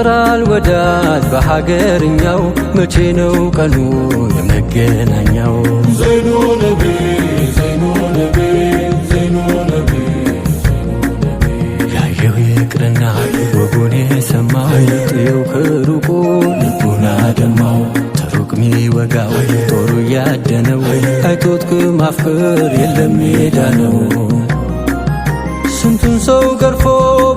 ይጠራል ወዳጅ በሀገርኛው መቼ ነው ቀኑ የመገናኛው? ዘይኑ ነቢ ዘይኑ ነቢ ዘይኑ ነቢ ያየው ይቅርና ወጉን የሰማው ጥየው ከሩቁ ልቡን አደማው። ተሩቅ ሚወጋው ጦሩ ያደነው አይቶት ከማፍቀር የለም ሜዳነው። ስንቱን ሰው ገርፎ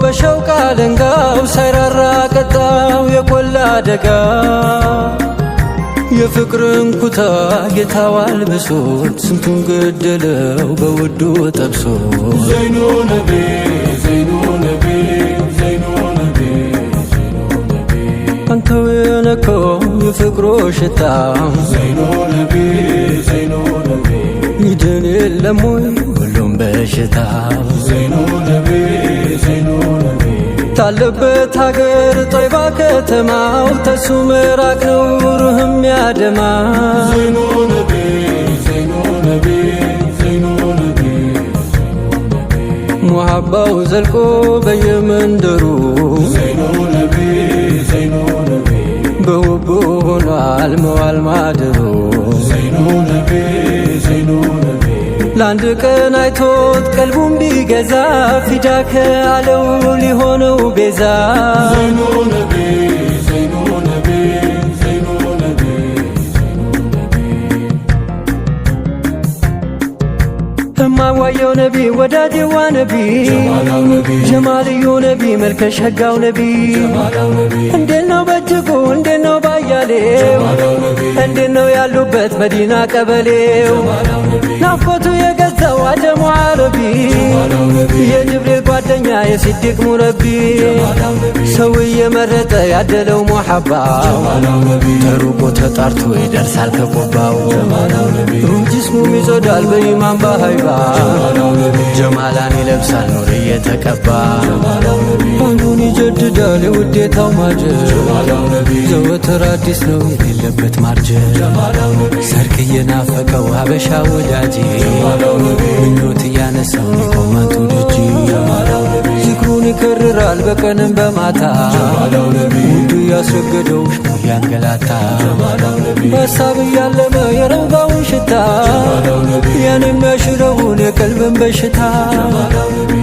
በሸውቅ አለንጋው ሳይራራ ቀጣው የቆላ አደጋ። የፍቅርን ኩታ ጌታው አልብሶት ስንቱን ገደለው በውዱ ጠብሶ። ዘይኑ ነቢ ዘይኑ ነቢ ዘይኑ ነቢ ዘይኑ ነቢ አንተው የነካው የፍቅሮ ሽታ ዘይኑ ነቢ ዘይኑ ነቢ ይድን የለም ወይ ሁሉም በሽታ? ዘይኑ ነቢ ዘይኑ ነቢ ታለበት ሀገር ጦይባ ከተማው ተሱ ምራቅ ነው ሩህም ያደማ። ዘይኑ ነቢ ዘይኑ ነቢ ዘይኑ ነቢ ሙሃባው ዘልቆ በየመንደሩ ዘይኑ ነቢ ዘይኑ ነቢ በውቡ ሆኗል መዋል ማደሩ። ዘይኑ ነቢ ዘይኑ ነቢ ለአንድ ቀን አይቶት ቀልቡን ቢገዛ ፊዳከ አለው ሊሆነው ቤዛ። ዘይኑ ነቢ ዘይኑ ነቢ ዘይኑ ነቢ እማዋየው ነቢ ወዳጄዋ ነቢ ጀማላው ነቢ ጀማልዩ ነቢ መልከ ሸጋው ነቢ። ጀማላው ነቢ እንዴት ነው በእጅጉ እንዴት ነው ባያሌው ጀማላው ነቢ እንዴት ነው ያሉበት መዲና ቀበሌው። ጀማላው ነቢ ናፍቆቱ የገዛው አደሙ አረቢ ጀማላው ነቢ የጅብሪል ጓደኛ የሲዲቅ ሙረቢ። ጀማላው ነቢ ሰው እየመረጠ ያደለው ሙሐባው ጀማላው ነቢ ተሩቆ ተጣርቶ ይደርሳል ከቆባው። ጀማላው ነቢ ሩህ ጅስሙም ይጸዳል በኢማን በሃይባ። ጀማላው ነቢ ጀማላን ይለብሳል ኑር እየተቀባ። ጀማላው ነቢ አይኑን ይጀድዳል የውዴታው ማጀት ጀማላው ነቢ ዘወትር አዲስ ነው የሌለበት ማርጀት። ጀማላው ነቢ ሰርክ እየናፈቀው ሀበሻ ወዳጄ ጀማላው ነቢ ምኞት እያነሳው ሊቆማቱ ደጅ። ጀማላው ነቢ ዝክሩን ይከርራል በቀንም በማታ ጀማላው ነቢ ውዱ ያስረገደው ሽኩ ያንገላታ። ጀማላው ነቢ በሀሳብ እያለመ የረንጋውን ሽታ ጀማላው ነቢ ያን የሚያሽረውን የቀልብን በሽታ። ጀማላው ነቢ